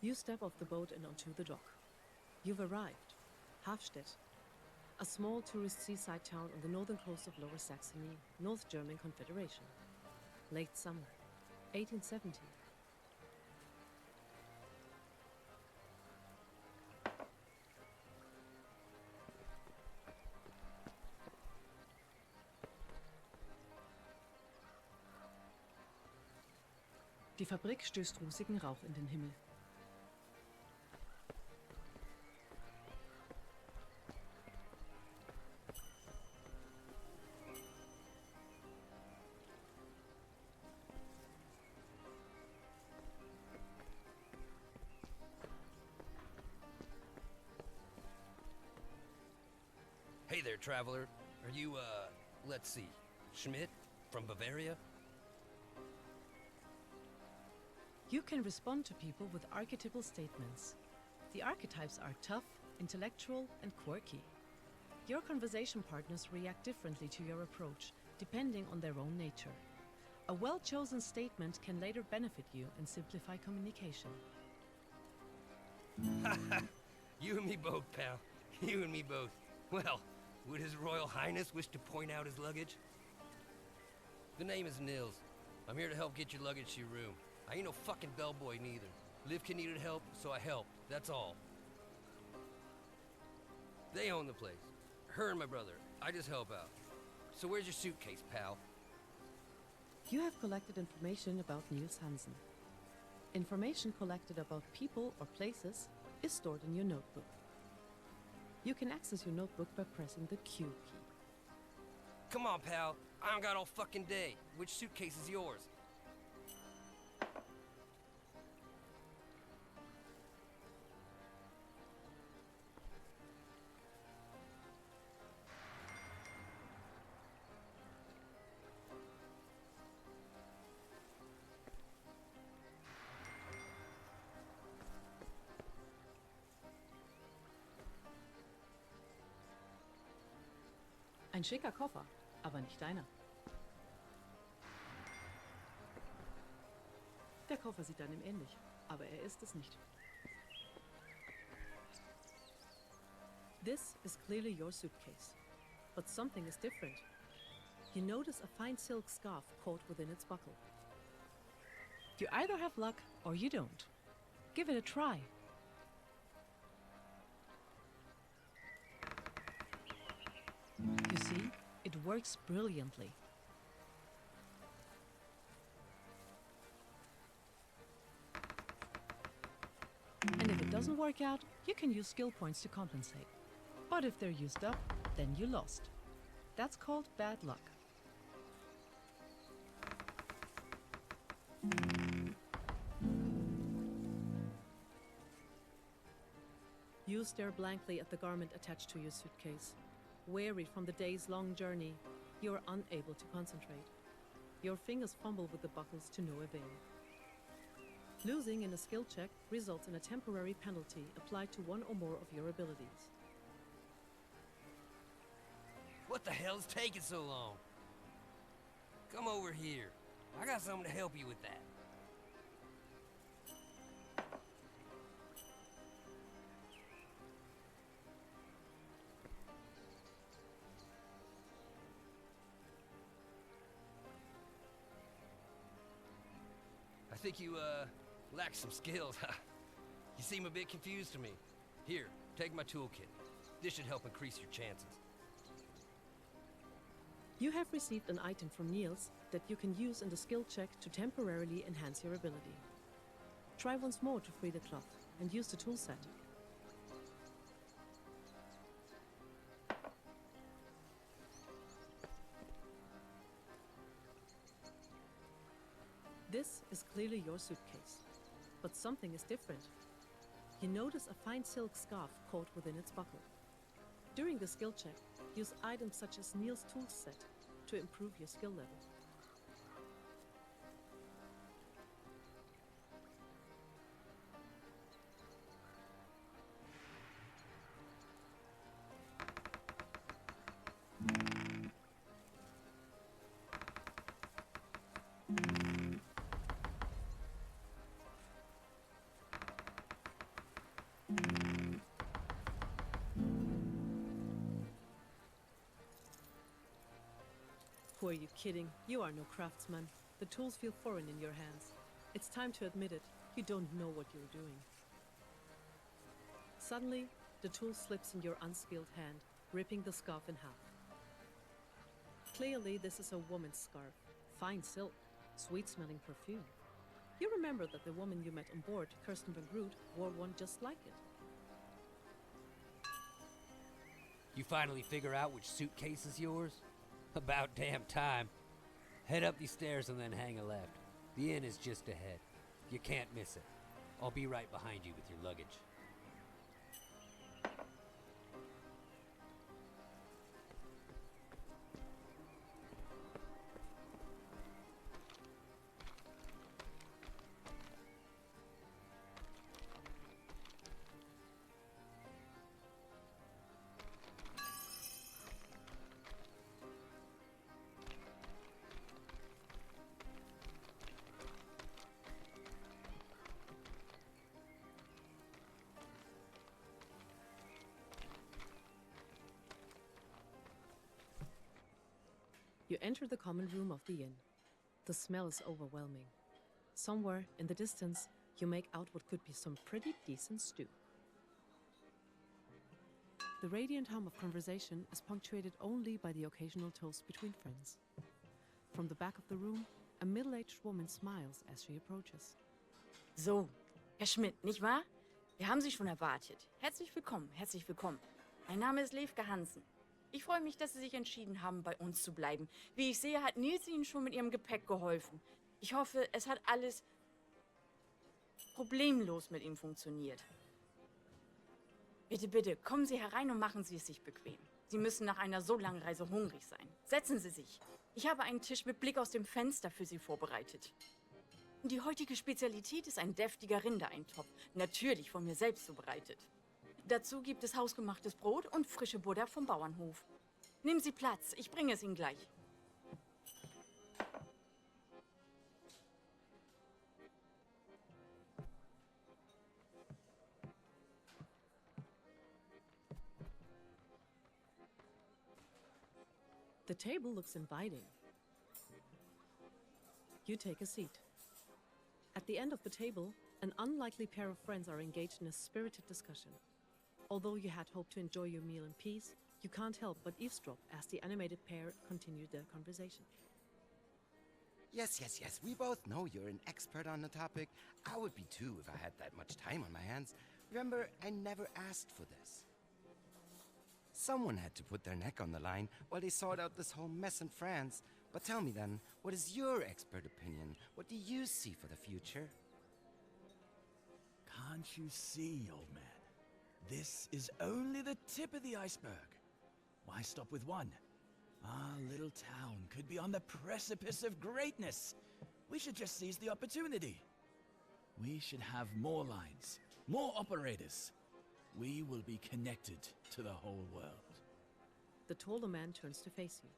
You step off the boat and onto the dock. You've arrived. Hafstedt, a small tourist seaside town on the northern coast of Lower Saxony, North German Confederation. Late summer, 1870. Die Fabrik stößt rußigen Rauch in den Himmel. Hey there, traveler. Are you, let's see, Schmidt from Bavaria? You can respond to people with archetypal statements. The archetypes are tough, intellectual, and quirky. Your conversation partners react differently to your approach, depending on their own nature. A well-chosen statement can later benefit you and simplify communication. You and me both, pal. You and me both. Well, would His Royal Highness wish to point out his luggage? The name is Nils. I'm here to help get your luggage to your room. I ain't no fucking bellboy neither. Livkin needed help, so I helped. That's all. They own the place. Her and my brother. I just help out. So where's your suitcase, pal? You have collected information about Niels Hansen. Information collected about people or places is stored in your notebook. You can access your notebook by pressing the Q key. Come on, pal. I don't got all fucking day. Which suitcase is yours? Ein schicker Koffer, aber nicht deiner. Der Koffer sieht deinem ähnlich, aber er ist es nicht. This is clearly your suitcase, but something is different. You notice a fine silk scarf caught within its buckle. You either have luck or you don't. Give it a try. You see, it works brilliantly. And if it doesn't work out, you can use skill points to compensate. But if they're used up, then you lost. That's called bad luck. You stare blankly at the garment attached to your suitcase. Weary from the day's long journey, you are unable to concentrate. Your fingers fumble with the buckles to no avail. Losing in a skill check results in a temporary penalty applied to one or more of your abilities. What the hell's taking so long? Come over here. I got something to help you with that. I think you, lack some skills. You seem a bit confused to me. Here, take my toolkit. This should help increase your chances. You have received an item from Niels that you can use in the skill check to temporarily enhance your ability. Try once more to free the cloth and use the tool set. This is clearly your suitcase, but something is different. You notice a fine silk scarf caught within its buckle. During the skill check, use items such as Niels' tool set to improve your skill level. Who are you kidding? You are no craftsman. The tools feel foreign in your hands. It's time to admit it. You don't know what you're doing. Suddenly, the tool slips in your unskilled hand, ripping the scarf in half. Clearly, this is a woman's scarf. Fine silk, sweet-smelling perfume. You remember that the woman you met on board, Kirsten van Groot, wore one just like it. You finally figure out which suitcase is yours? About damn time. Head up these stairs and then hang a left. The inn is just ahead. You can't miss it. I'll be right behind you with your luggage. You enter the common room of the inn. The smell is overwhelming. Somewhere in the distance, you make out what could be some pretty decent stew. The radiant hum of conversation is punctuated only by the occasional toast between friends. From the back of the room, a middle-aged woman smiles as she approaches. So, Herr Schmidt, nicht wahr? Wir haben Sie schon erwartet. Herzlich willkommen, herzlich willkommen. Mein Name ist Levke Hansen. Ich freue mich, dass Sie sich entschieden haben, bei uns zu bleiben. Wie ich sehe, hat Nils Ihnen schon mit Ihrem Gepäck geholfen. Ich hoffe, es hat alles problemlos mit ihm funktioniert. Bitte, bitte, kommen Sie herein und machen Sie es sich bequem. Sie müssen nach einer so langen Reise hungrig sein. Setzen Sie sich. Ich habe einen Tisch mit Blick aus dem Fenster für Sie vorbereitet. Die heutige Spezialität ist ein deftiger Rindereintopf, natürlich von mir selbst zubereitet. Dazu gibt es hausgemachtes Brot und frische Butter vom Bauernhof. Nehmen Sie Platz, ich bringe es Ihnen gleich. The table looks inviting. You take a seat. At the end of the table, an unlikely pair of friends are engaged in a spirited discussion. Although you had hoped to enjoy your meal in peace, you can't help but eavesdrop as the animated pair continue their conversation. Yes, we both know you're an expert on the topic. I would be too if I had that much time on my hands. Remember, I never asked for this. Someone had to put their neck on the line while they sort out this whole mess in France. But tell me then, what is your expert opinion? What do you see for the future? Can't you see, old man? This is only the tip of the iceberg. Why stop with one? Our little town could be on the precipice of greatness. We should just seize the opportunity. We should have more lines, more operators. We will be connected to the whole world. The taller man turns to face you.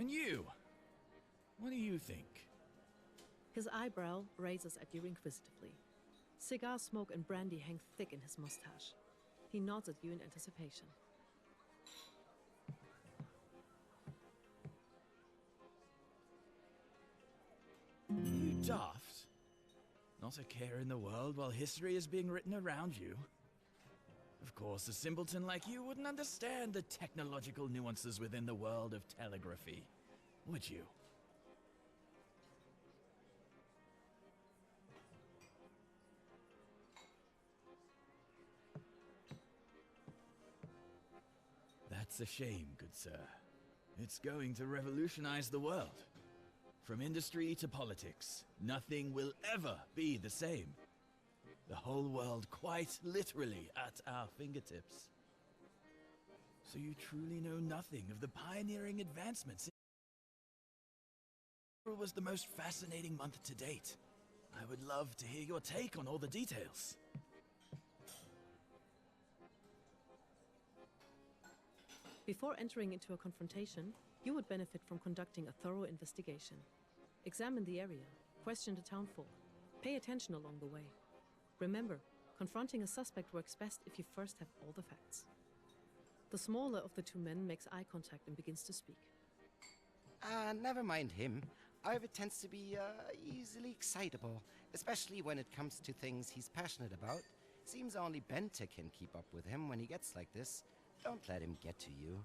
And you? What do you think? His eyebrow raises at you inquisitively. Cigar smoke and brandy hang thick in his mustache. He nods at you in anticipation. You daft? Not a care in the world while history is being written around you. Of course, a simpleton like you wouldn't understand the technological nuances within the world of telegraphy, would you? That's a shame, good sir. It's going to revolutionize the world. From industry to politics, nothing will ever be the same. The whole world quite literally at our fingertips. So you truly know nothing of the pioneering advancements. April was the most fascinating month to date. I would love to hear your take on all the details. Before entering into a confrontation, you would benefit from conducting a thorough investigation. Examine the area, question the townfolk, pay attention along the way. Remember, confronting a suspect works best if you first have all the facts. The smaller of the two men makes eye contact and begins to speak. Never mind him. Ivor tends to be easily excitable, especially when it comes to things he's passionate about. Seems only Bente can keep up with him when he gets like this. Don't let him get to you.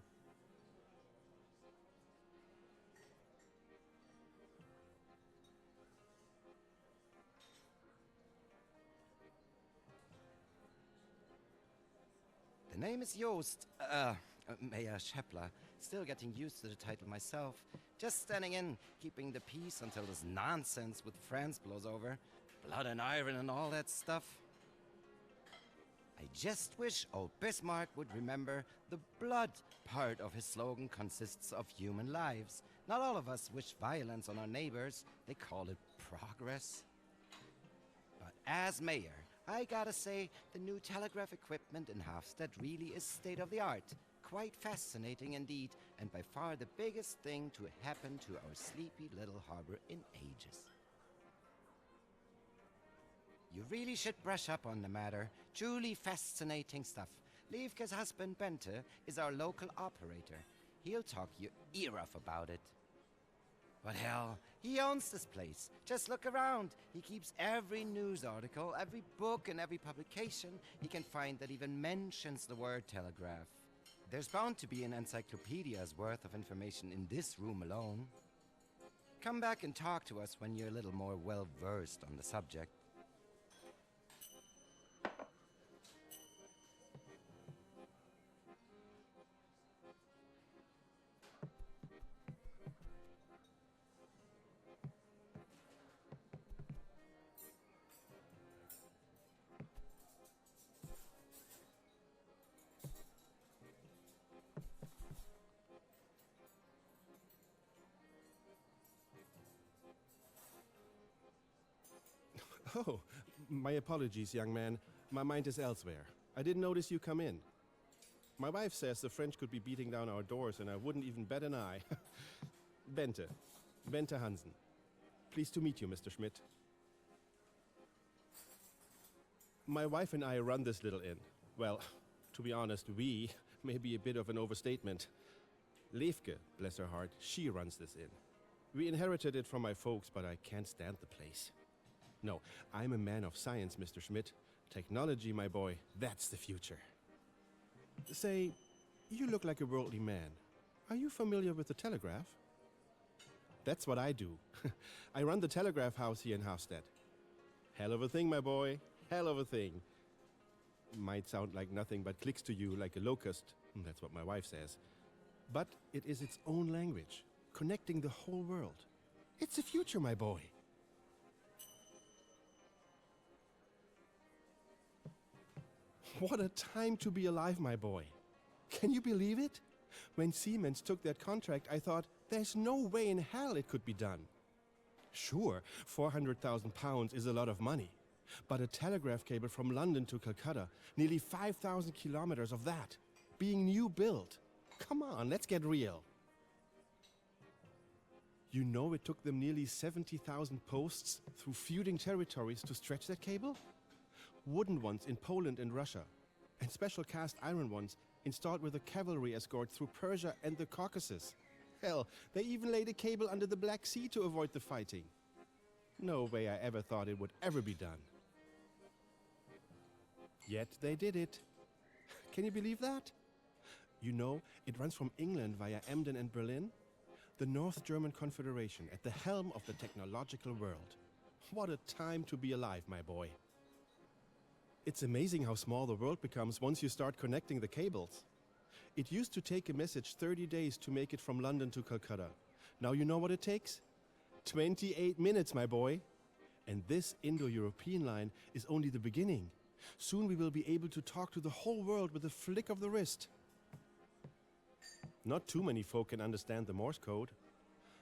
The name is Joost, Mayor Schepler. Still getting used to the title myself. Just standing in, keeping the peace until this nonsense with France blows over. Blood and iron and all that stuff. I just wish old Bismarck would remember the blood part of his slogan consists of human lives. Not all of us wish violence on our neighbors. They call it progress. But as mayor, I gotta say, the new telegraph equipment in Hofstad really is state-of-the-art. Quite fascinating indeed, and by far the biggest thing to happen to our sleepy little harbor in ages. You really should brush up on the matter. Truly fascinating stuff. Lievke's husband Bente is our local operator. He'll talk your ear off about it. But hell, he owns this place. Just look around. He keeps every news article, every book, and every publication he can find that even mentions the word telegraph. There's bound to be an encyclopedia's worth of information in this room alone. Come back and talk to us when you're a little more well-versed on the subject. Oh, my apologies, young man. My mind is elsewhere. I didn't notice you come in. My wife says the French could be beating down our doors and I wouldn't even bat an eye. Bente Hansen. Pleased to meet you, Mr. Schmidt. My wife and I run this little inn. Well, to be honest, we may be a bit of an overstatement. Lievke, bless her heart, she runs this inn. We inherited it from my folks, but I can't stand the place. No, I'm a man of science, Mr. Schmidt. Technology, my boy, that's the future. Say, you look like a worldly man. Are you familiar with the telegraph? That's what I do. I run the telegraph house here in Hofstad. Hell of a thing, my boy. Hell of a thing. Might sound like nothing but clicks to you like a locust. That's what my wife says. But it is its own language, connecting the whole world. It's the future, my boy. What a time to be alive, my boy. Can you believe it? When Siemens took that contract, I thought, there's no way in hell it could be done. Sure, £400,000 is a lot of money. But a telegraph cable from London to Calcutta, nearly 5,000 kilometers of that, being new built. Come on, let's get real. You know it took them nearly 70,000 posts through feuding territories to stretch that cable? Wooden ones in Poland and Russia, and special cast iron ones installed with a cavalry escort through Persia and the Caucasus. Hell, they even laid a cable under the Black Sea to avoid the fighting. No way I ever thought it would ever be done. Yet they did it. Can you believe that? You know, it runs from England via Emden and Berlin. The North German Confederation at the helm of the technological world. What a time to be alive, my boy. It's amazing how small the world becomes once you start connecting the cables. It used to take a message 30 days to make it from London to Calcutta. Now you know what it takes? 28 minutes, my boy. And this Indo-European line is only the beginning. Soon we will be able to talk to the whole world with a flick of the wrist. Not too many folk can understand the Morse code.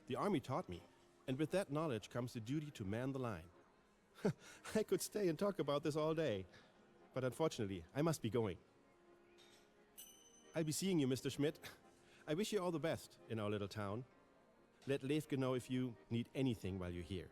The army taught me, and with that knowledge comes the duty to man the line. I could stay and talk about this all day, but unfortunately, I must be going. I'll be seeing you, Mr. Schmidt. I wish you all the best in our little town. Let Lievke know if you need anything while you're here.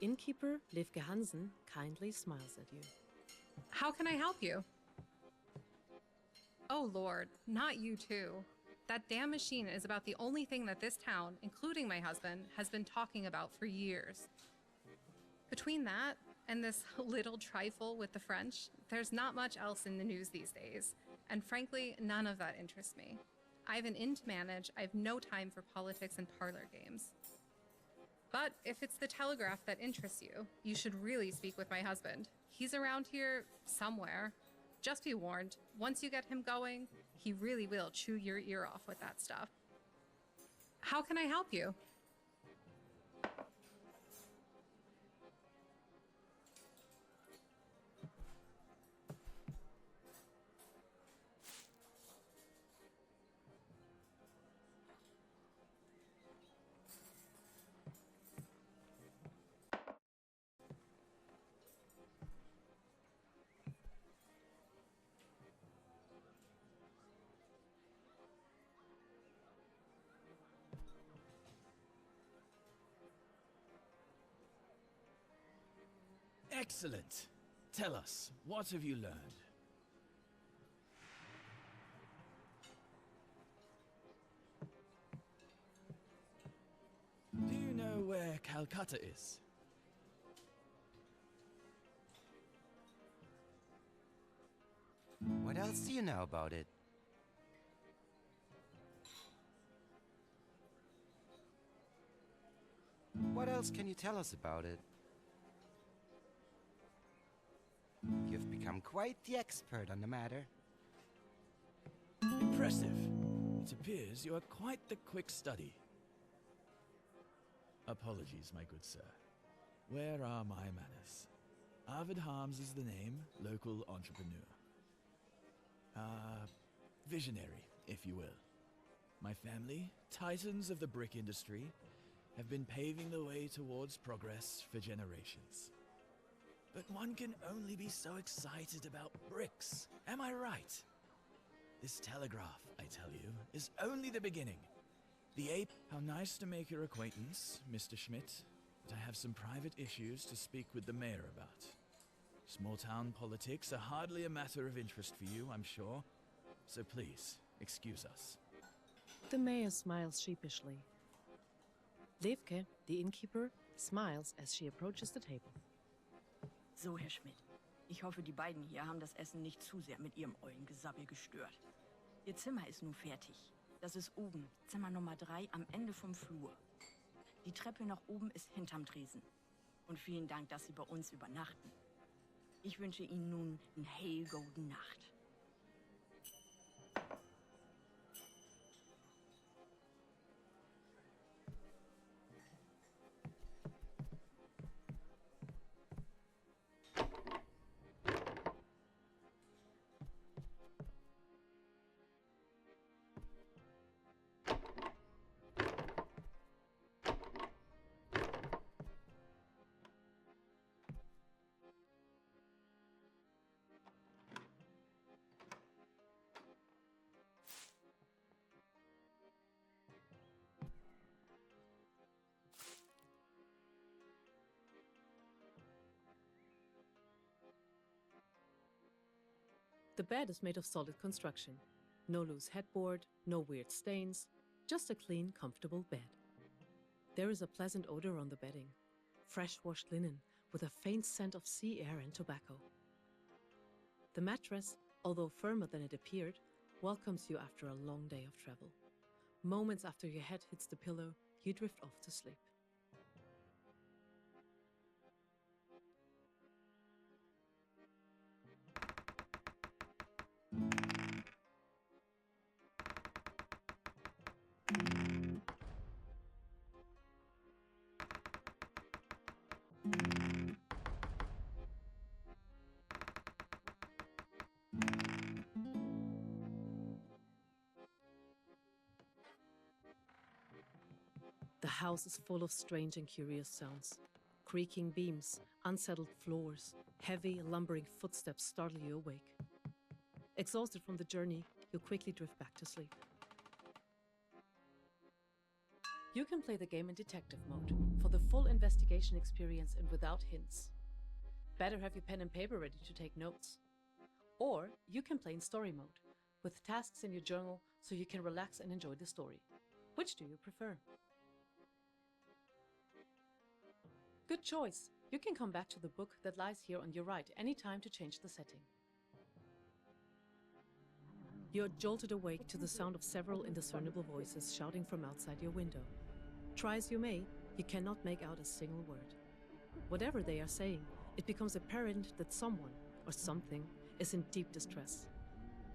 innkeeper, Levke Hansen, kindly smiles at you. How can I help you? Oh Lord, not you too. That damn machine is about the only thing that this town, including my husband, has been talking about for years. Between that and this little trifle with the French, there's not much else in the news these days. And frankly, none of that interests me. I have an inn to manage. I have no time for politics and parlor games. But if it's the Telegraph that interests you, you should really speak with my husband. He's around here somewhere. Just be warned, once you get him going, he really will chew your ear off with that stuff. How can I help you? Excellent. Tell us, what have you learned? Do you know where Calcutta is? What else do you know about it? What else can you tell us about it? You've become quite the expert on the matter. Impressive. It appears you are quite the quick study. Apologies, my good sir. Where are my manners? Arvid Harms is the name, local entrepreneur. Visionary, if you will. My family, titans of the brick industry, have been paving the way towards progress for generations. But one can only be so excited about bricks, am I right? This telegraph, I tell you, is only the beginning. The ape... How nice to make your acquaintance, Mr. Schmidt, but I have some private issues to speak with the mayor about. Small-town politics are hardly a matter of interest for you, I'm sure. So please, excuse us. The mayor smiles sheepishly. Levke, the innkeeper, smiles as she approaches the table. So, Herr Schmidt. Ich hoffe, die beiden hier haben das Essen nicht zu sehr mit ihrem Eulengesabbel gestört. Ihr Zimmer ist nun fertig. Das ist oben, Zimmer Nummer 3 am Ende vom Flur. Die Treppe nach oben ist hinterm Tresen. Und vielen Dank, dass Sie bei uns übernachten. Ich wünsche Ihnen nun eine hellgute Nacht. The bed is made of solid construction. No loose headboard, no weird stains, just a clean, comfortable bed. There is a pleasant odor on the bedding, fresh washed linen with a faint scent of sea air and tobacco. The mattress, although firmer than it appeared, welcomes you after a long day of travel. Moments after your head hits the pillow, you drift off to sleep. The house is full of strange and curious sounds. Creaking beams, unsettled floors, heavy, lumbering footsteps startle you awake. Exhausted from the journey, you quickly drift back to sleep. You can play the game in detective mode. For the full investigation experience and without hints. Better have your pen and paper ready to take notes. Or you can play in story mode, with tasks in your journal so you can relax and enjoy the story. Which do you prefer? Good choice. You can come back to the book that lies here on your right anytime to change the setting. You're jolted awake to the sound of several indiscernible voices shouting from outside your window. Try as you may, you cannot make out a single word. Whatever they are saying, it becomes apparent that someone, or something, is in deep distress.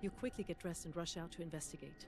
You quickly get dressed and rush out to investigate.